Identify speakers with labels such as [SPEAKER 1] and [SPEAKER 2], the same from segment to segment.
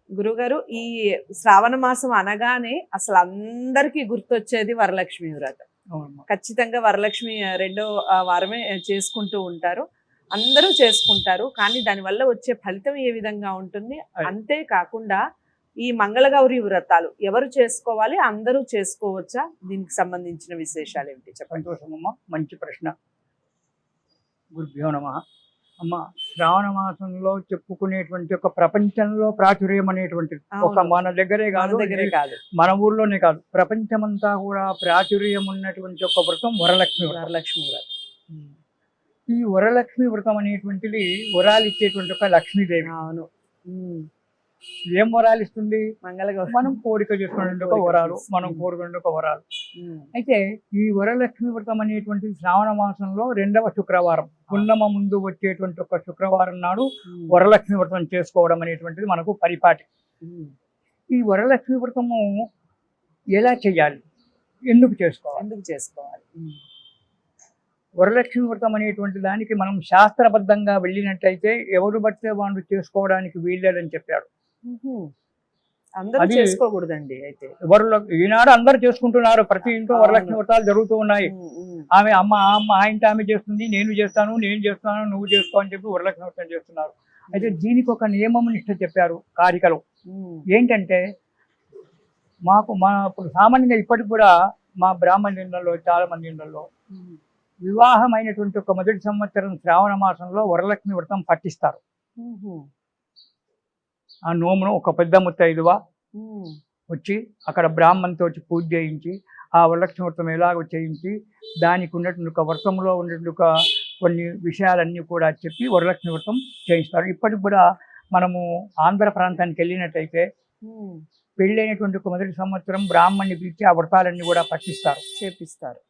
[SPEAKER 1] గురుగారు ఈ శ్రావణ మాసం అనగానే అసలు అందరికీ గుర్తొచ్చేది వరలక్ష్మి వ్రతం.
[SPEAKER 2] అవునమ్మా.
[SPEAKER 1] ఖచ్చితంగా వరలక్ష్మి రెండో వారమే చేసుకుంటూ ఉంటారు. అందరూ చేసుకుంటారు. కానీ దానివల్ల వచ్చే ఫలితం ఏ విధంగా ఉంటుంది? అంతే కాకుండా ఈ మంగళగౌరి వ్రతాలు ఎవరు చేసుకోవాలి? అందరూ చేసుకోవచ్చా? దీనికి సంబంధించిన విశేషాలు ఏమిటి చెప్పండి.
[SPEAKER 2] సంతోషమమ్మా, మంచి ప్రశ్న. గురుభ్యో నమః. అమ్మ, శ్రావణ మాసంలో చెప్పుకునేటువంటి ఒక ప్రపంచంలో ప్రాచుర్యం అనేటువంటిది ఒక
[SPEAKER 1] అవును.
[SPEAKER 2] మన దగ్గరే
[SPEAKER 1] మన
[SPEAKER 2] కాదు,
[SPEAKER 1] దగ్గరే కాదు,
[SPEAKER 2] మన ఊర్లోనే కాదు, ప్రపంచమంతా కూడా ప్రాచుర్యం ఉన్నటువంటి ఒక వ్రతం వరలక్ష్మి వ్రతం.
[SPEAKER 1] వరలక్ష్మి వ్రతం.
[SPEAKER 2] ఈ వరలక్ష్మి వ్రతం అనేటువంటిది వరాలు ఇచ్చేటువంటి ఒక లక్ష్మీదేవి.
[SPEAKER 1] అవును.
[SPEAKER 2] ఏం వరాలు ఇస్తుంది?
[SPEAKER 1] మంగళగౌరి
[SPEAKER 2] మనం కోరిక చేసుకునే ఒక వరాలు, మనం కోరుకునే ఒక వరాలు. అయితే ఈ వరలక్ష్మి వ్రతం అనేటువంటి శ్రావణ మాసంలో 2వ శుక్రవారం, పున్నమ ముందు వచ్చేటువంటి ఒక శుక్రవారం నాడు వరలక్ష్మి వ్రతం చేసుకోవడం అనేటువంటిది మనకు పరిపాటి. ఈ వరలక్ష్మి వ్రతము ఎలా చేయాలి, ఎందుకు చేసుకోవాలి? వరలక్ష్మి వ్రతం అనేటువంటి దానికి మనం శాస్త్రబద్ధంగా వెళ్ళినట్టయితే ఎవరు పడితే వాళ్ళు చేసుకోవడానికి వీల్లేదని చెప్పాడు.
[SPEAKER 1] అందరూ చేసుకోకూడదండి. అయితే
[SPEAKER 2] ఈనాడు అందరు చేసుకుంటున్నారు, ప్రతి ఇంట్లో వరలక్ష్మి వ్రతాలు జరుగుతూ ఉన్నాయి. ఆమె అమ్మ ఆ ఇంటి ఆమె చేస్తుంది, నేను చేస్తాను, నువ్వు చేసుకో అని చెప్పి వరలక్ష్మి వ్రతం చేస్తున్నారు. అయితే దీనికి ఒక నియమం నిష్ట చెప్పారు కారికలు. ఏంటంటే ఇప్పుడు సామాన్యంగా ఇప్పటికి కూడా మా బ్రాహ్మణ ఇళ్లలో, చాలా మంది ఇళ్లలో వివాహమైనటువంటి ఒక మొదటి సంవత్సరం శ్రావణ మాసంలో వరలక్ష్మి వ్రతం పట్టిస్తారు. ఆ నోమును ఒక పెద్ద ముత్తైదువ వచ్చి అక్కడ బ్రాహ్మణ్తో పూజ చేయించి ఆ వరలక్ష్మి వ్రతం ఎలాగో చేయించి దానికి ఉన్నటువంటి ఒక వ్రతంలో ఉన్నటువంటి ఒక కొన్ని విషయాలన్నీ కూడా చెప్పి వరలక్ష్మి వ్రతం చేయిస్తారు. ఇప్పటికి కూడా మనము ఆంధ్ర ప్రాంతానికి వెళ్ళినట్టయితే పెళ్ళైనటువంటి ఒక మొదటి సంవత్సరం బ్రాహ్మణ్ణి పిలిచి ఆ వ్రతాలన్నీ కూడా పట్టిస్తారు, చేపిస్తారు.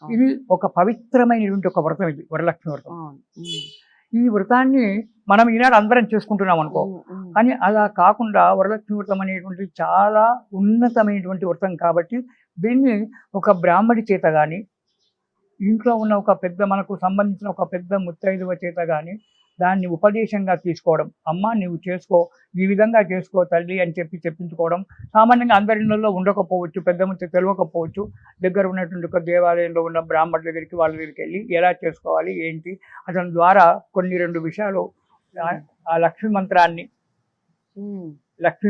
[SPEAKER 2] ఇది ఒక పవిత్రమైనటువంటి ఒక వ్రతం, ఇది వరలక్ష్మి వ్రతం. ఈ వ్రతాన్ని మనం ఈనాడు అందరం చేసుకుంటున్నాం అనుకో, కానీ అలా కాకుండా వరలక్ష్మి వ్రతం అనేటువంటి చాలా ఉన్నతమైనటువంటి వ్రతం కాబట్టి దీన్ని ఒక బ్రాహ్మడి చేత కానీ, ఇంట్లో ఉన్న ఒక పెద్ద మనకు సంబంధించిన ఒక పెద్ద ముత్తైదువ చేత కానీ దాన్ని ఉపదేశంగా తీసుకోవడం. అమ్మ నువ్వు చేసుకో, ఈ విధంగా చేసుకో తల్లి అని చెప్పి చెప్పించుకోవడం. సామాన్యంగా అందరి ఇళ్ళల్లో ఉండకపోవచ్చు, పెద్ద ముత్త తెలియకపోవచ్చు. దగ్గర ఉన్నటువంటి ఒక దేవాలయంలో ఉన్న బ్రాహ్మణుల దగ్గరికి, వాళ్ళ దగ్గరికి వెళ్ళి ఎలా చేసుకోవాలి ఏంటి అతని ద్వారా కొన్ని 2 విషయాలు ఆ లక్ష్మీ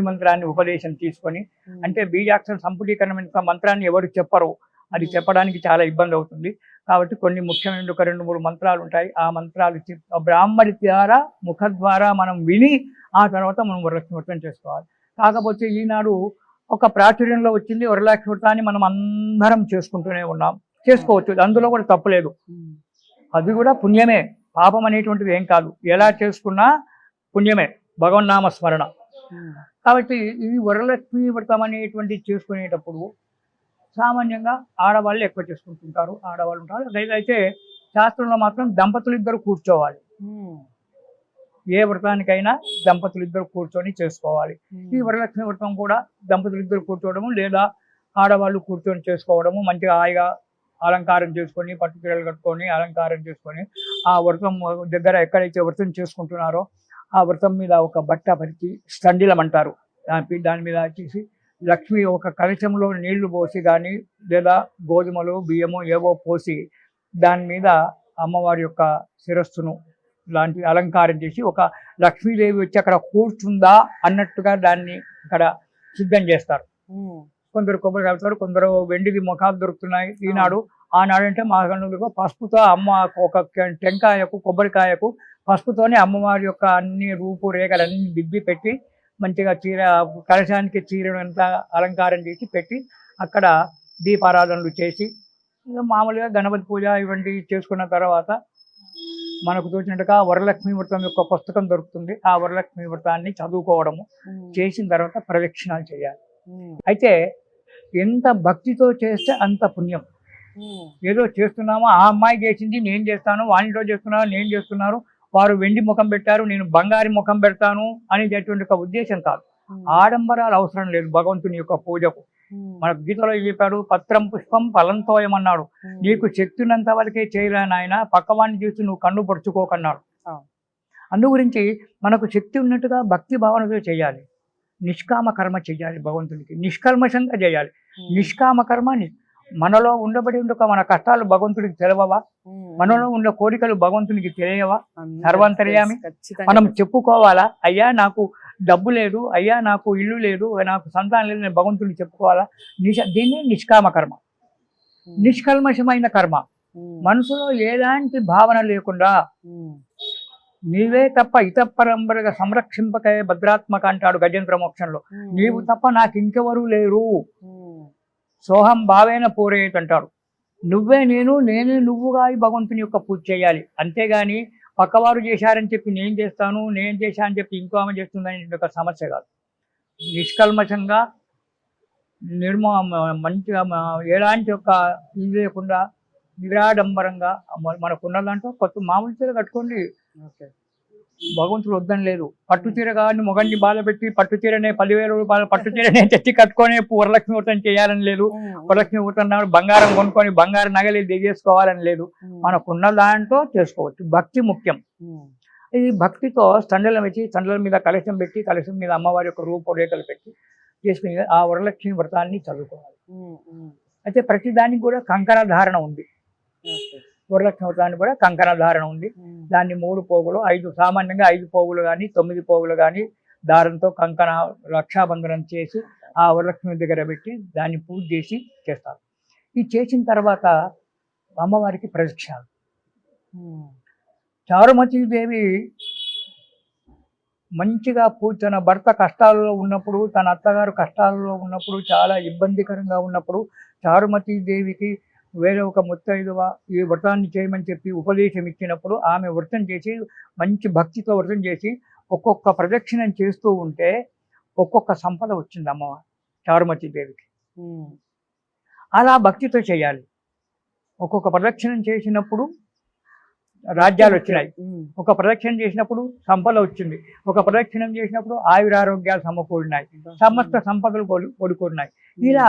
[SPEAKER 2] మంత్రాన్ని ఉపదేశం తీసుకొని, అంటే బీజాక్షర సంపుటీకరణ మంత్రాన్ని ఎవరు చెప్పరు, అది చెప్పడానికి చాలా ఇబ్బంది అవుతుంది. కాబట్టి కొన్ని ముఖ్యమైన ఒక 2-3 మంత్రాలు ఉంటాయి. ఆ మంత్రాలు బ్రాహ్మడి ద్వారా ముఖ ద్వారా మనం విని ఆ తర్వాత మనం వరలక్ష్మి వ్రతం చేసుకోవాలి. కాకపోతే ఈనాడు ఒక ప్రాచుర్యంలో వచ్చింది వరలక్ష్మి వ్రతాన్ని మనం అందరం చేసుకుంటూనే ఉన్నాం. చేసుకోవచ్చు, అందులో కూడా తప్పులేదు, అది కూడా పుణ్యమే, పాపం అనేటువంటిది ఏం కాదు. ఎలా చేసుకున్నా పుణ్యమే, భగవన్నామ స్మరణ. కాబట్టి ఈ వరలక్ష్మి వ్రతం అనేటువంటి చేసుకునేటప్పుడు సామాన్యంగా ఆడవాళ్ళు ఎక్కువ చేసుకుంటుంటారు, ఆడవాళ్ళు ఉంటారు. అయితే శాస్త్రంలో మాత్రం దంపతులు ఇద్దరు కూర్చోవాలి. ఏ వ్రతానికైనా దంపతులు ఇద్దరు కూర్చొని చేసుకోవాలి. ఈ వరలక్ష్మి వ్రతం కూడా దంపతులు ఇద్దరు కూర్చోవడము లేదా ఆడవాళ్ళు కూర్చొని చేసుకోవడము, మంచిగా హాయిగా అలంకారం చేసుకొని, పట్టు చీరలు కట్టుకొని అలంకారం చేసుకొని ఆ వ్రతం దగ్గర ఎక్కడైతే వ్రతం చేసుకుంటున్నారో ఆ వ్రతం మీద ఒక బట్ట పరిచి స్టండిలం అంటారు, దాని మీద వచ్చేసి లక్ష్మి ఒక కలశంలో నీళ్లు పోసి కానీ లేదా గోధుమలు బియ్యము ఏవో పోసి దాని మీద అమ్మవారి యొక్క శిరస్సును లాంటి అలంకారం చేసి ఒక లక్ష్మీదేవి వచ్చి అక్కడ కూర్చుందా అన్నట్టుగా దాన్ని ఇక్కడ సిద్ధం చేస్తారు. కొందరు కొబ్బరి కలుపుతారు, కొందరు వెండిది ముఖాలు దొరుకుతున్నాయి ఈనాడు. ఆనాడంటే మా కన్నులకు పసుపుతో అమ్మ ఒక టెంకాయకు కొబ్బరికాయకు పసుపుతోనే అమ్మవారి యొక్క అన్ని రూపురేఖలన్నీ దిబ్బి పెట్టి మంచిగా కలశానికి చీరనంతా అలంకారం చేసి పెట్టి అక్కడ దీపారాధనలు చేసి మామూలుగా గణపతి పూజ ఇవన్నీ చేసుకున్న తర్వాత మనకు తోచినట్టుగా వరలక్ష్మి వ్రతం యొక్క పుస్తకం దొరుకుతుంది. ఆ వరలక్ష్మి వ్రతాన్ని చదువుకోవడము, చేసిన తర్వాత ప్రదక్షిణాలు చేయాలి. అయితే ఎంత భక్తితో చేస్తే అంత పుణ్యం. ఏదో చేస్తున్నామో ఆ అమ్మాయి చేసింది నేను చేస్తాను, వానిలో చేస్తున్నాను నేను చేస్తున్నాను, వారు వెండి ముఖం పెట్టారు నేను బంగారి ముఖం పెడతాను అనేటటువంటి ఒక ఉద్దేశం కాదు. ఆడంబరాలు అవసరం లేదు భగవంతుని యొక్క పూజకు. మన గీతలో చెప్పాడు, పత్రం పుష్పం ఫలంతోయం అన్నాడు. నీకు శక్తి ఉన్నంత వరకే చేయలేని ఆయన, పక్కవాడిని చూసి నువ్వు కన్ను పరుచుకోకన్నాడు. అందు గురించి మనకు శక్తి ఉన్నట్టుగా భక్తి భావనతో చేయాలి. నిష్కామ కర్మ చేయాలి, భగవంతునికి నిష్కల్మషంగా చేయాలి. నిష్కామ కర్మ మనలో ఉండబడి ఉండక మన కష్టాలు భగవంతుడికి తెలవవా? మనలో ఉన్న కోరికలు భగవంతునికి తెలియవా? సర్వాంతర్యామి. మనం చెప్పుకోవాలా, అయ్యా నాకు డబ్బు లేదు, అయ్యా నాకు ఇల్లు లేదు, నాకు సంతానం లేదు, నేను భగవంతుడికి చెప్పుకోవాలా? దీన్ని నిష్కామ కర్మ, నిష్కల్మషమైన కర్మ. మనసులో ఎలాంటి భావన లేకుండా నీవే తప్ప ఇతపరంబరగా సంరక్షింపకే భద్రాత్మక అంటాడు గజేంద్ర మోక్షంలో. నీవు తప్ప నాకు ఇంకెవరూ లేరు. సోహం భావేన పూరేయత్ అంటాడు. నువ్వే నేను, నేనే నువ్వుగా ఈ భగవంతుని యొక్క పూజ చేయాలి. అంతేగాని పక్కవారు చేశారని చెప్పి నేను చేస్తాను, నేను చేశా అని చెప్పి ఇంకో ఆమె చేస్తుందని ఒక సమస్య కాదు. నిష్కల్మషంగా మంచిగా ఎలాంటి ఒక ఇది లేకుండా నిరాడంబరంగా మనకున్న దాంట్లో కొత్త మామూలు చీర కట్టుకోండి, భగవంతుడు వద్దని లేదు. పట్టు చీర కానీ మొగన్ని బాధ పెట్టి పట్టు చీరనే 10,000 రూపాయలు పట్టు చీరనే తెచ్చి కట్టుకొని వరలక్ష్మి వ్రతం చేయాలని లేదు. వరలక్ష్మి వ్రతం బంగారం కొనుక్కొని బంగారు నగలి దిగేసుకోవాలని లేదు. మనకున్న దాంట్లో చేసుకోవచ్చు. భక్తి ముఖ్యం. ఈ భక్తితో స్తండలం పెట్టి స్తండల మీద కలశం పెట్టి కలశం మీద అమ్మవారి యొక్క రూపురేఖలు పెట్టి చేసుకుని ఆ వరలక్ష్మి వ్రతాన్ని చదువుకోవాలి. అయితే ప్రతి దానికి కూడా కంకణ ధారణ ఉంది. వరలక్ష్మి వ్రతానికి కూడా కంకణ ధారణ ఉంది. దాన్ని 3 పోగులు, 5 సామాన్యంగా 5 పోగులు కానీ 9 పోగులు కానీ దారంతో కంకణ రక్షాబంధనం చేసి ఆ వరలక్ష్మి దగ్గర పెట్టి దాన్ని పూజ చేసి చేస్తారు. ఇది చేసిన తర్వాత అమ్మవారికి ప్రదక్షిణాలు. చారుమతీదేవి మంచిగా తన భర్త కష్టాలలో ఉన్నప్పుడు, తన అత్తగారు కష్టాలలో ఉన్నప్పుడు, చాలా ఇబ్బందికరంగా ఉన్నప్పుడు చారుమతీదేవికి వేరే ఒక ముత్తైదువ ఈ వ్రతాన్ని చేయమని చెప్పి ఉపదేశం ఇచ్చినప్పుడు ఆమె వ్రతం చేసి మంచి భక్తితో వ్రతం చేసి ఒక్కొక్క ప్రదక్షిణం చేస్తూ ఉంటే ఒక్కొక్క సంపద వచ్చింది అమ్మవారు చారుమతీదేవికి. అలా భక్తితో చేయాలి. ఒక్కొక్క ప్రదక్షిణం చేసినప్పుడు రాజ్యాలు వచ్చినాయి, ఒక ప్రదక్షిణం చేసినప్పుడు సంపద వచ్చింది, ఒక ప్రదక్షిణం చేసినప్పుడు ఆయురారోగ్యాలు సమకూడినాయి, సమస్త సంపదలు కొడుకున్నాయి. ఇలా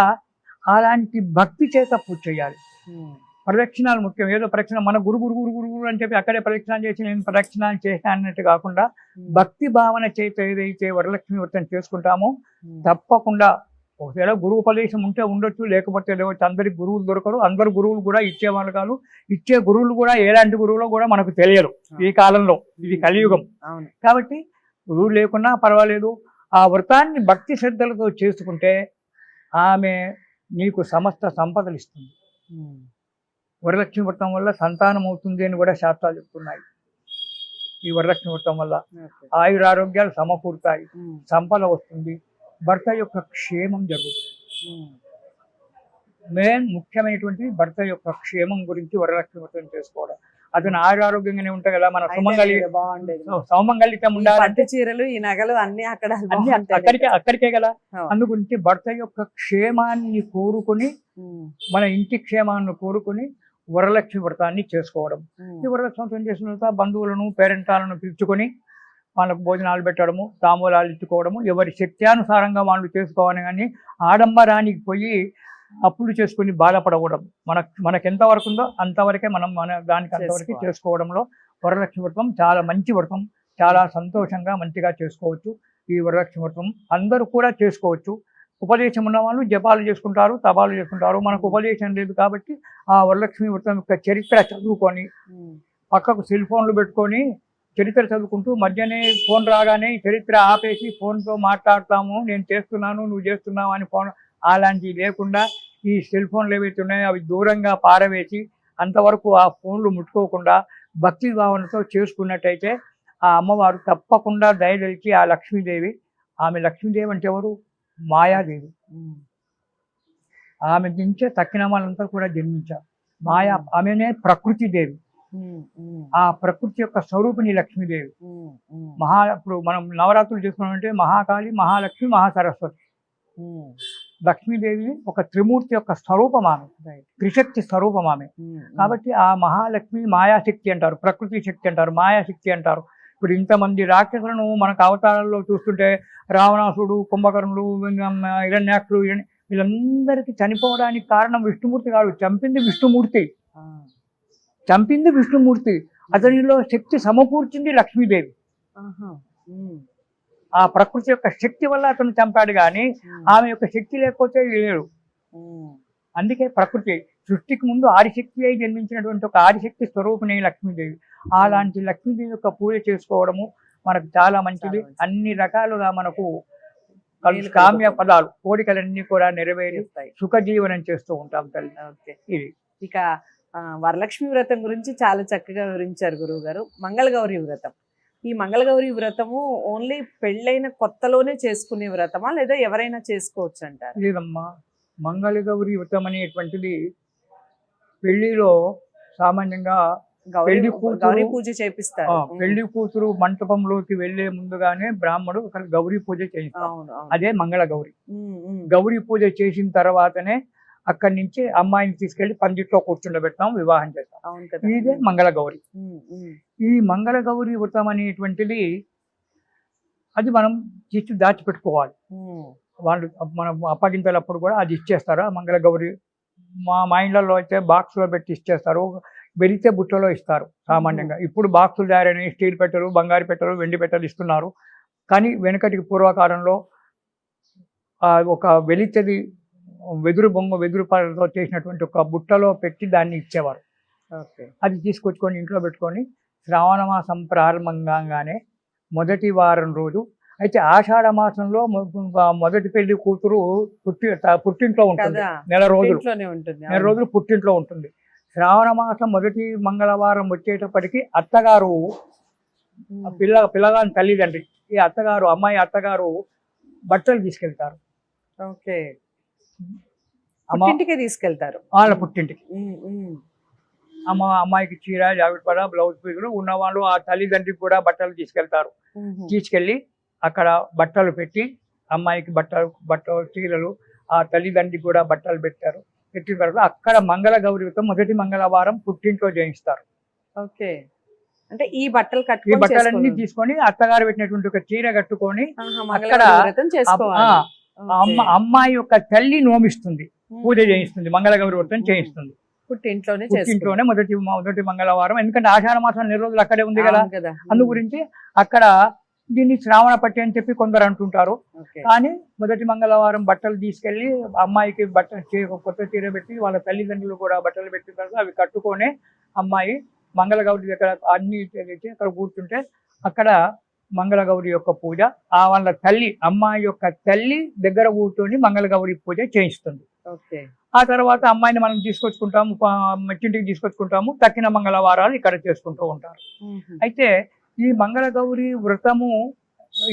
[SPEAKER 2] అలాంటి భక్తి చేత పూజ చేయాలి. ప్రదక్షిణాలు ముఖ్యం. ఏదో ప్రదక్షిణ మన గురు గురు గురు గురు అని చెప్పి అక్కడే ప్రదక్షిణాలు చేసి నేను ప్రదక్షిణాలు చేసిన అన్నట్టు కాకుండా భక్తి భావన చేత ఏదైతే వరలక్ష్మి వ్రతం చేసుకుంటామో తప్పకుండా ఒకవేళ గురువు ఉపదేశం ఉంటే ఉండొచ్చు, లేకపోతే లేవచ్చు. అందరికి గురువులు దొరకరు, అందరు గురువులు కూడా ఇచ్చేవాళ్ళు కాదు. ఇచ్చే గురువులు కూడా ఎలాంటి గురువులో కూడా మనకు తెలియదు ఈ కాలంలో. ఇది కలియుగం కాబట్టి గురువు లేకున్నా పర్వాలేదు. ఆ వ్రతాన్ని భక్తి శ్రద్ధలతో చేసుకుంటే ఆమె నీకు సమస్త సంపదలు ఇస్తుంది. వరలక్ష్మి వ్రతం వల్ల సంతానం అవుతుంది అని కూడా శాస్త్రాలు చెప్తున్నాయి. ఈ వరలక్ష్మి వ్రతం వల్ల ఆయురారోగ్యాలు సమకూరుతాయి, సంపద వస్తుంది, భర్త యొక్క క్షేమం జరుగుతుంది. మెయిన్ ముఖ్యమైనటువంటి భర్త యొక్క క్షేమం గురించి వరలక్ష్మి వ్రతం చేసుకోవడం. అతను ఆరోగ్యంగానే ఉంటాయి కదా. మన సౌమంగళితం ఉండాలంటే
[SPEAKER 1] చీరలు ఈ నగలు అన్ని
[SPEAKER 2] అక్కడికే కదా. అందుగురించి భర్త యొక్క క్షేమాన్ని కోరుకుని మన ఇంటి క్షేమాన్ని కోరుకుని వరలక్ష్మి వ్రతాన్ని చేసుకోవడం. ఈ వరలక్ష్మి వ్రతం చేసిన తర్వాత బంధువులను పేరెంటాలను పిలుచుకొని వాళ్ళకు భోజనాలు పెట్టడము, తాంబూలాలు ఇచ్చుకోవడము, ఎవరి శక్త్యానుసారంగా వాళ్ళు చేసుకోవాలి. కానీ ఆడంబరానికి పోయి అప్పులు చేసుకుని బాధపడకూడదు. మనకు ఎంతవరకు ఉందో అంతవరకే మనం దానికి అంతవరకు చేసుకోవడంలో వరలక్ష్మి వ్రతం చాలా మంచి వ్రతం. చాలా సంతోషంగా మంచిగా చేసుకోవచ్చు. ఈ వరలక్ష్మి వ్రతం అందరూ కూడా చేసుకోవచ్చు. ఉపదేశం ఉన్న వాళ్ళు జపాలు చేసుకుంటారు, తపాలు చేసుకుంటారు. మనకు ఉపదేశం లేదు కాబట్టి ఆ వరలక్ష్మి వ్రతం యొక్క చరిత్ర చదువుకొని పక్కకు సెల్ ఫోన్లు పెట్టుకొని చరిత్ర చదువుకుంటూ మధ్యనే ఫోన్ రాగానే చరిత్ర ఆపేసి ఫోన్తో మాట్లాడతాము, నేను చేస్తున్నాను నువ్వు చేస్తున్నావు అని ఫోన్ అలాంటివి లేకుండా ఈ సెల్ ఫోన్లు ఏవైతే ఉన్నాయో అవి దూరంగా పారవేసి అంతవరకు ఆ ఫోన్లు ముట్టుకోకుండా భక్తి భావనతో చేసుకున్నట్టయితే ఆ అమ్మవారు తప్పకుండా దయదలిచి ఆ లక్ష్మీదేవి, ఆమె లక్ష్మీదేవి అంటే ఎవరు? మాయాదేవి. ఆమె నుంచే తక్కిన వాళ్ళంతా కూడా జన్మించారు. మాయా ఆమెనే ప్రకృతి దేవి. ఆ ప్రకృతి యొక్క స్వరూపిణి లక్ష్మీదేవి. ఇప్పుడు మనం నవరాత్రులు చేసుకున్నామంటే మహాకాళి, మహాలక్ష్మి, మహాసరస్వతి. లక్ష్మీదేవి ఒక త్రిమూర్తి యొక్క స్వరూపం ఆమె, త్రిశక్తి స్వరూపం ఆమె. కాబట్టి ఆ మహాలక్ష్మి మాయాశక్తి అంటారు, ప్రకృతి శక్తి అంటారు, మాయాశక్తి అంటారు. ఇప్పుడు ఇంతమంది రాక్షసులను మనకు అవతారాల్లో చూస్తుంటే రావణాసుడు, కుంభకర్ణుడు, హిరణ్యాక్షుడు, వీళ్ళందరికీ చనిపోవడానికి కారణం విష్ణుమూర్తి కాదు, చంపింది విష్ణుమూర్తి. అతనిలో శక్తి సమకూర్చింది లక్ష్మీదేవి. ఆ ప్రకృతి యొక్క శక్తి వల్ల అతను చంపాడు కానీ ఆమె యొక్క శక్తి లేకపోతే లేడు. అందుకే ప్రకృతి సృష్టికి ముందు ఆదిశక్తి అయి జన్మించినటువంటి ఒక ఆదిశక్తి స్వరూపిణి లక్ష్మీదేవి. అలాంటి లక్ష్మీదేవి యొక్క పూజ చేసుకోవడము మనకు చాలా మంచిది. అన్ని రకాలుగా మనకు కామ్య పదాలు కోరికలన్నీ కూడా నెరవేరి సుఖజీవనం చేస్తూ ఉంటాం తల్లి. ఇది
[SPEAKER 1] ఇక వరలక్ష్మి వ్రతం గురించి చాలా చక్కగా వివరించారు గురువు గారు. మంగళగౌరి వ్రతం, ఈ మంగళగౌరి వ్రతము ఓన్లీ పెళ్ళైన కొత్తలోనే చేసుకునే వ్రతమా లేదా ఎవరైనా చేసుకోవచ్చు అంటారు?
[SPEAKER 2] లేదమ్మా, మంగళగౌరి వ్రతం అనేటువంటిది పెళ్లిలో సామాన్యంగా
[SPEAKER 1] గౌరీ పూజ చేపిస్తారు.
[SPEAKER 2] పెళ్లి కూతురు మంటపంలోకి వెళ్లే ముందుగానే బ్రాహ్మడు అక్కడ గౌరీ పూజ చేయిస్తారు. అదే మంగళగౌరి. గౌరీ పూజ చేసిన తర్వాతనే అక్కడి నుంచి అమ్మాయిని తీసుకెళ్లి పందిట్లో కూర్చుండబెడతాం, వివాహం చేస్తాం. ఇదే మంగళగౌరి. ఈ మంగళగౌరి వ్రతం అనేటువంటిది అది మనం తీసి దాచిపెట్టుకోవాలి. వాళ్ళు మనం అప్పగింతలప్పుడు కూడా అది ఇచ్చేస్తారు. ఆ మంగళగౌరి మా ఇండ్లలో అయితే బాక్స్లో పెట్టి ఇచ్చేస్తారు, బెరితే బుట్టలో ఇస్తారు సామాన్యంగా. ఇప్పుడు బాక్సులు తయారైన స్టీల్ పెట్టెలు, బంగారు పెట్టెలు, వెండి పెట్టెలు ఇస్తున్నారు. కానీ వెనుకటికి పూర్వకాలంలో ఒక వెలితది వెదురు బొంగు వెదురు పాలతో చేసినటువంటి ఒక బుట్టలో పెట్టి దాన్ని ఇచ్చేవారు. అది తీసుకొచ్చుకొని ఇంట్లో పెట్టుకొని శ్రావణ మాసం ప్రారంభంగానే మొదటి వారం రోజు, అయితే ఆషాఢ మాసంలో మొదటి పెళ్లి కూతురు పుట్టింట్లో ఉంటుంది, నెల రోజులు పుట్టింట్లో ఉంటుంది. శ్రావణ మాసం మొదటి మంగళవారం వచ్చేటప్పటికి అత్తగారు పిల్లగాని తల్లిదండ్రి ఈ అత్తగారు అమ్మాయి అత్తగారు బట్టలు తీసుకెళ్తారు.
[SPEAKER 1] పుట్టింటికి తీసుకెళ్తారు,
[SPEAKER 2] వాళ్ళ పుట్టింటికి. అమ్మాయికి చీర, జాకెట్ పడ, బ్లౌజ్ పీసులు ఉన్నవాళ్ళు ఆ తల్లిదండ్రికి కూడా బట్టలు తీసుకెళ్తారు. తీసుకెళ్ళి అక్కడ బట్టలు పెట్టి అమ్మాయికి బట్టలు చీరలు, ఆ తల్లిదండ్రికి కూడా బట్టలు పెట్టారు. పెట్టిన తర్వాత అక్కడ మంగళగౌరి వ్రతం మొదటి మంగళవారం పుట్టింట్లో చేయిస్తారు.
[SPEAKER 1] అంటే ఈ బట్టలన్నీ
[SPEAKER 2] తీసుకొని అత్తగారు పెట్టినటువంటి ఒక చీర కట్టుకొని అక్కడ అమ్మాయి యొక్క తల్లి నోమిస్తుంది, పూజ చేయిస్తుంది, మంగళగౌరి వ్రతం చేయిస్తుంది పుట్టింట్లోనే మొదటి మంగళవారం. ఎందుకంటే ఆషాఢ మాసం 2 రోజులు అక్కడే ఉంది కదా, అందు గురించి అక్కడ దీన్ని శ్రావణ పట్టి అని చెప్పి కొందరు అంటుంటారు. కానీ మొదటి మంగళవారం బట్టలు తీసుకెళ్లి అమ్మాయికి కొత్త చీర పెట్టి వాళ్ళ తల్లిదండ్రులు కూడా బట్టలు పెట్టిన తర్వాత అవి కట్టుకొని అమ్మాయి మంగళగౌరి దగ్గర అన్ని తెచ్చి అక్కడ కూర్చుంటే అక్కడ మంగళగౌరి యొక్క పూజ వాళ్ళ తల్లి అమ్మాయి యొక్క తల్లి దగ్గర కూర్చొని మంగళగౌరి పూజ చేయిస్తుంది. ఆ తర్వాత అమ్మాయిని మనం తీసుకొచ్చుకుంటాము, మెట్టింటికి తీసుకొచ్చుకుంటాము. తక్కిన మంగళవారాలు ఇక్కడ చేసుకుంటూ ఉంటారు. అయితే ఈ మంగళగౌరి వ్రతము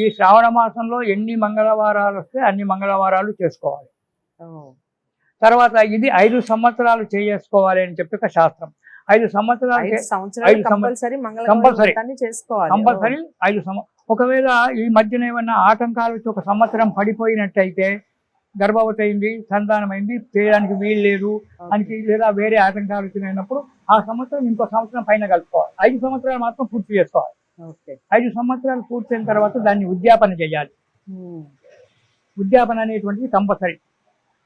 [SPEAKER 2] ఈ శ్రావణ మాసంలో ఎన్ని మంగళవారాలు వస్తే అన్ని మంగళవారాలు చేసుకోవాలి. తర్వాత ఇది 5 సంవత్సరాలు చేసుకోవాలి అని చెప్పి ఒక శాస్త్రం. 5 సంవత్సరాలు కంపల్సరీ 5 సంవత్సరాలు. ఒకవేళ ఈ మధ్యన ఏమన్నా ఆటంకాలు వచ్చి 1 సంవత్సరం పడిపోయినట్టయితే, గర్భవతి అయింది, సంతానమైంది, చేయడానికి వీలు లేదు అని లేదా వేరే ఆటంకాలు వచ్చినప్పుడు ఆ సంవత్సరం ఇంకో సంవత్సరం పైన కలుపుకోవాలి. 5 సంవత్సరాలు మాత్రం పూర్తి చేసుకోవాలి. 5 సంవత్సరాలు పూర్తయిన తర్వాత దాన్ని ఉద్యాపన చేయాలి. ఉద్యాపన అనేటువంటిది కంపల్సరీ.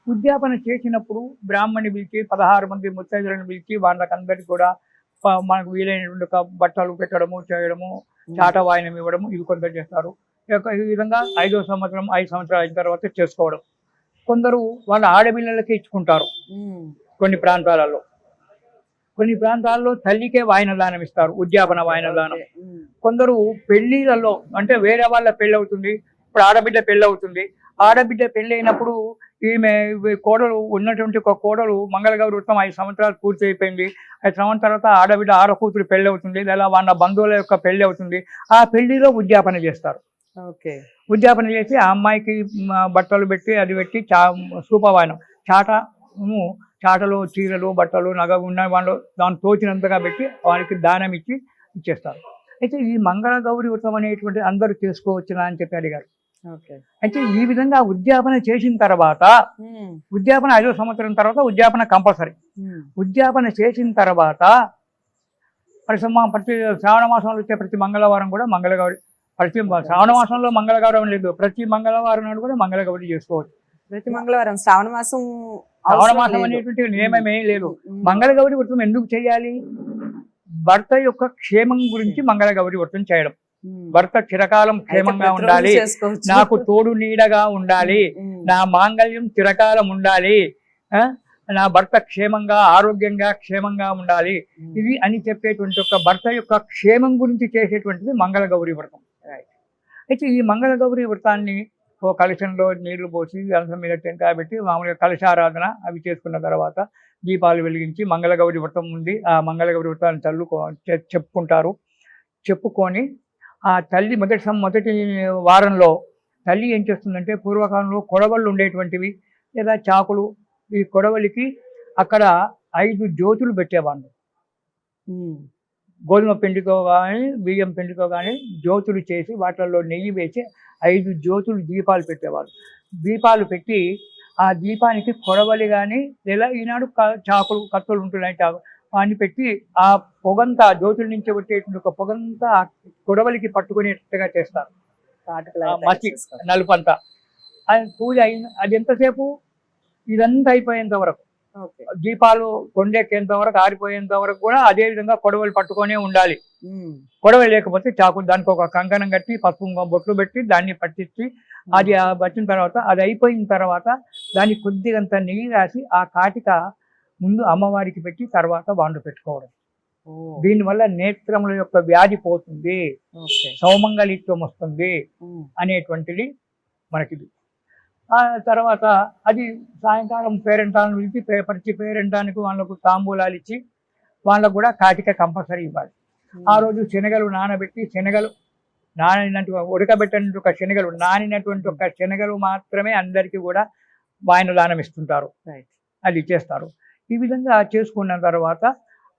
[SPEAKER 2] ఉద్యాపన చేసినప్పుడు బ్రాహ్మణి పిలిచి 16 మంది ముత్తైదులను పిలిచి వాళ్ళకందరికీ కూడా మనకు వీలైనటువంటి బట్టలు పెట్టడము, చేయడము, చాట వాయనం ఇవ్వడము, ఇవి కొందరు చేస్తారు. ఈ విధంగా 5వ సంవత్సరం 5 సంవత్సరాలు అయిన తర్వాత చేసుకోవడం. కొందరు వాళ్ళ ఆడపిల్లలకి ఇచ్చుకుంటారు. కొన్ని ప్రాంతాలలో తల్లికే వాయనదానం ఇస్తారు, ఉద్యాపన వాయనదానం. కొందరు పెళ్లిలలో అంటే వేరే వాళ్ళ పెళ్ళి అవుతుంది, ఇప్పుడు ఆడబిడ్డ పెళ్ళి అవుతుంది. ఆడబిడ్డ పెళ్ళి అయినప్పుడు ఈమె కోడలు ఉన్నటువంటి ఒక కోడలు మంగళగౌరి వ్రతం 5 సంవత్సరాలు పూర్తి అయిపోయింది. 5 సంవత్సరాల తర్వాత ఆడకూతురు పెళ్ళి అవుతుంది, లేదా వాళ్ళ బంధువుల యొక్క పెళ్ళి అవుతుంది. ఆ పెళ్లిలో ఉద్యాపన చేస్తారు. ఉద్యాపన చేసి ఆ అమ్మాయికి బట్టలు పెట్టి అది పెట్టి సూపవాయనం చాటలో చీరలు, బట్టలు, నగ ఉన్న వాళ్ళు దాన్ని తోచినంతగా పెట్టి వారికి దానం ఇచ్చేస్తారు. అయితే ఈ మంగళగౌరి వ్రతం అనేటువంటి అందరూ చేసుకోవచ్చునా అని చెప్పి అడిగారు. అయితే ఈ విధంగా ఉద్యాపన చేసిన తర్వాత, ఉద్యాపన 5వ సంవత్సరం తర్వాత ఉద్యాపన కంపల్సరీ. ఉద్యాపన చేసిన తర్వాత ప్రతి శ్రావణ మాసంలో వచ్చే ప్రతి మంగళవారం కూడా మంగళగౌరి, ప్రతి శ్రావణ మాసంలో మంగళగౌరం లేదు, ప్రతి మంగళవారం నాడు కూడా మంగళగౌరి చేసుకోవచ్చు.
[SPEAKER 1] ప్రతి మంగళవారం శ్రావణ మాసం
[SPEAKER 2] అనేటువంటి నియమం ఏం లేదు. మంగళగౌరి వ్రతం ఎందుకు చేయాలి? భర్త యొక్క క్షేమం గురించి మంగళగౌరి వ్రతం చేయడం. భర్త చిరకాలం క్షేమంగా ఉండాలి, నాకు తోడు నీడగా ఉండాలి, నా మాంగళ్యం చిరకాలం ఉండాలి, నా భర్త క్షేమంగా ఆరోగ్యంగా క్షేమంగా ఉండాలి, ఇది అని చెప్పేటువంటి ఒక భర్త యొక్క క్షేమం గురించి చేసేటువంటిది మంగళగౌరి వ్రతం. అయితే ఈ మంగళగౌరి వ్రతాన్ని ఓ కలశంలో నీళ్లు పోసి కలశం మీద టెంకాయ పెట్టి మామూలుగా కలశారాధన అవి చేసుకున్న తర్వాత దీపాలు వెలిగించి మంగళగౌరి వ్రతం ఉంది, ఆ మంగళగౌరి వ్రతాన్ని చెప్పుకుంటారు. చెప్పుకొని ఆ తల్లి మొదటి వారంలో తల్లి ఏం చేస్తుందంటే, పూర్వకాలంలో కొడవళ్ళు ఉండేటువంటివి లేదా చాకులు, ఈ కొడవలికి అక్కడ 5 జ్యోతులు పెట్టేవాళ్ళు. గోధుమ పిండితో కానీ బియ్యం పిండితో కానీ జ్యోతులు చేసి వాటిల్లో నెయ్యి వేసి 5 జ్యోతులు దీపాలు పెట్టేవారు. దీపాలు పెట్టి ఆ దీపానికి కొడవలి కానీ లేదా ఈనాడు చాకులు కత్తులు ఉంటున్నాయి వాటిని పెట్టి ఆ పొగంతా జ్యోతుల నుంచి వచ్చేటువంటి ఒక పొగంతా కొడవలికి పట్టుకునేట్టుగా చేస్తారు. మసి నలుపంతా అది పూజ అయిన అది ఎంతసేపు ఇదంతా అయిపోయేంత వరకు, దీపాలు కొండెక్కేంత వరకు ఆరిపోయేంత వరకు కూడా అదే విధంగా కొడవలు పట్టుకొనే ఉండాలి. కొడవలు లేకపోతే చాకు దానికి ఒక కంకణం కట్టి పసుపు బొట్లు పెట్టి దాన్ని పట్టించి అది పట్టిన తర్వాత అది అయిపోయిన తర్వాత దాన్ని కొద్దిగంత నెయ్యి రాసి ఆ కాటిక ముందు అమ్మవారికి పెట్టి తర్వాత వాండు పెట్టుకోవడం. దీనివల్ల నేత్రముల యొక్క వ్యాధి పోతుంది, సౌమంగళిత్వం వస్తుంది అనేటువంటిది మనకిది. ఆ తర్వాత అది సాయంకాలం పేరెంటాలను పిలిచి పరిచి పేరెంటానికి వాళ్ళకు తాంబూలాలు ఇచ్చి వాళ్ళకు కూడా కాటిక కంపల్సరీ ఇవ్వాలి. ఆ రోజు శనగలు నానబెట్టి, శనగలు నానినట్టు ఉడకబెట్టినట్టు ఒక శనగలు నానినటువంటి ఒక శనగలు మాత్రమే అందరికీ కూడా వాయన దానం ఇస్తుంటారు, అది చేస్తారు. ఈ విధంగా చేసుకున్న తర్వాత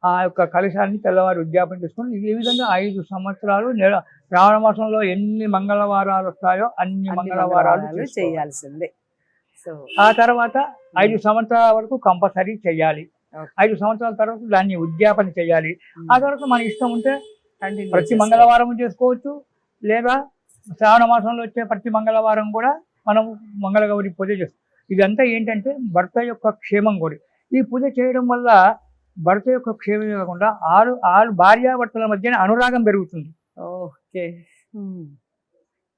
[SPEAKER 2] ఆ యొక్క కలశాన్ని తెల్లవారు ఉద్యాపన చేసుకుని ఈ విధంగా 5 సంవత్సరాలు శ్రావణ మాసంలో ఎన్ని మంగళవారాలు వస్తాయో అన్ని మంగళవారాలు చేయాల్సిందే. ఆ తర్వాత 5 సంవత్సరాల వరకు కంపల్సరీ చేయాలి. 5 సంవత్సరాల తర్వాత దాన్ని ఉద్యాపన చేయాలి. ఆ తర్వాత మన ఇష్టం ఉంటే ప్రతి మంగళవారం చేసుకోవచ్చు, లేదా శ్రావణ మాసంలో వచ్చే ప్రతి మంగళవారం కూడా మనం మంగళగౌరి పూజ చేస్తాం. ఇదంతా ఏంటంటే భర్త యొక్క క్షేమం కూడా. ఈ పూజ చేయడం వల్ల భర్త యొక్క క్షేమమే కాకుండా ఆరు భార్యాభర్తల మధ్యన అనురాగం పెరుగుతుంది.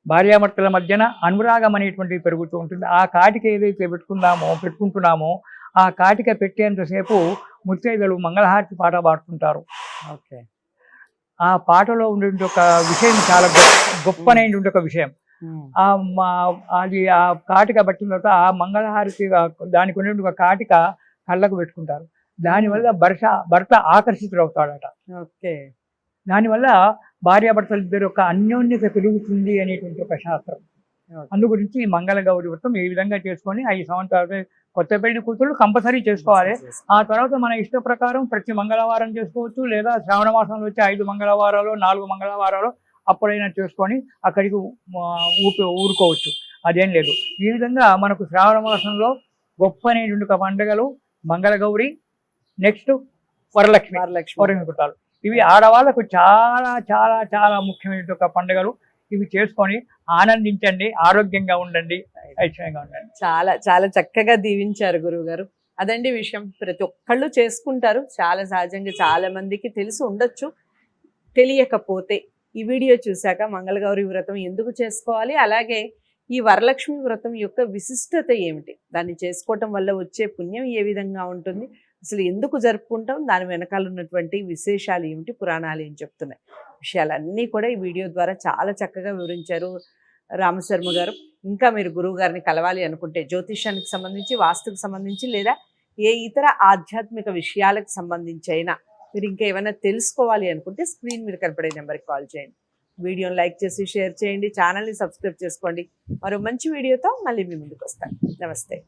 [SPEAKER 2] భార్యాభర్తల మధ్యన అనురాగం అనేటువంటిది పెరుగుతూ ఉంటుంది. ఆ కాటిక ఏదైతే పెట్టుకుంటున్నామో ఆ కాటిక పెట్టేంతసేపు ముత్తైదలు మంగళహారతి పాట పాడుతుంటారు. ఆ పాటలో ఉండే ఒక విషయం చాలా గొప్పనైనటువంటి ఒక విషయం. అది ఆ కాటిక పట్టిన తర్వాత ఆ మంగళహారతి దానికి ఉండే ఒక కాటిక కళ్ళకు పెట్టుకుంటారు. దానివల్ల భర్త ఆకర్షితుడవుతాడట. దానివల్ల భార్యాభర్తలు ఇద్దరు యొక్క అన్యోన్యత పెరుగుతుంది అనేటువంటి ఒక శాస్త్రం. అందు గురించి మంగళగౌరి వ్రతం ఈ విధంగా చేసుకొని 5 సంవత్సరాలు కొత్త పెళ్లి కూతురు కంపల్సరీ చేసుకోవాలి. ఆ తర్వాత మన ఇష్ట ప్రకారం ప్రతి మంగళవారం చేసుకోవచ్చు, లేదా శ్రావణ మాసంలో వచ్చే 5 మంగళవారాలు 4 మంగళవారాలు అప్పుడైనా చేసుకొని అక్కడికి ఊరుకోవచ్చు, అదేం లేదు. ఈ విధంగా మనకు శ్రావణ మాసంలో గొప్పనేటువంటి పండుగలు మంగళగౌరి, నెక్స్ట్ వరలక్ష్మి వ్రతాలు. ఇవి ఆడవాళ్ళకు చాలా చాలా చాలా ముఖ్యమైన ఒక పండుగలు. ఇవి చేసుకొని ఆనందించండి, ఆరోగ్యంగా ఉండండి, ఐశ్వర్యంగా ఉండండి.
[SPEAKER 1] చాలా చాలా చక్కగా దీవించారు గురువు గారు. అదండి విషయం. ప్రతి ఒక్కళ్ళు చేసుకుంటారు, చాలా సహజంగా చాలా మందికి తెలిసి ఉండొచ్చు. తెలియకపోతే ఈ వీడియో చూశాక మంగళగౌరి వ్రతం ఎందుకు చేసుకోవాలి, అలాగే ఈ వరలక్ష్మి వ్రతం యొక్క విశిష్టత ఏమిటి, దాన్ని చేసుకోవటం వల్ల వచ్చే పుణ్యం ఏ విధంగా ఉంటుంది, అసలు ఎందుకు జరుపుకుంటాం, దాని వెనకాల ఉన్నటువంటి విశేషాలు ఏమిటి, పురాణాలు ఏం చెప్తున్నాయి, విషయాలన్నీ కూడా ఈ వీడియో ద్వారా చాలా చక్కగా వివరించారు రామశర్మ గారు. ఇంకా మీరు గురువు గారిని కలవాలి అనుకుంటే జ్యోతిష్యానికి సంబంధించి, వాస్తుకు సంబంధించి, లేదా ఏ ఇతర ఆధ్యాత్మిక విషయాలకు సంబంధించి అయినా మీరు ఇంకా ఏమైనా తెలుసుకోవాలి అనుకుంటే స్క్రీన్ మీద కనపడే నెంబర్కి కాల్ చేయండి. వీడియోని లైక్ చేసి షేర్ చేయండి, ఛానల్ని సబ్స్క్రైబ్ చేసుకోండి. మరో మంచి వీడియోతో మళ్ళీ మీ ముందుకు వస్తాను. నమస్తే.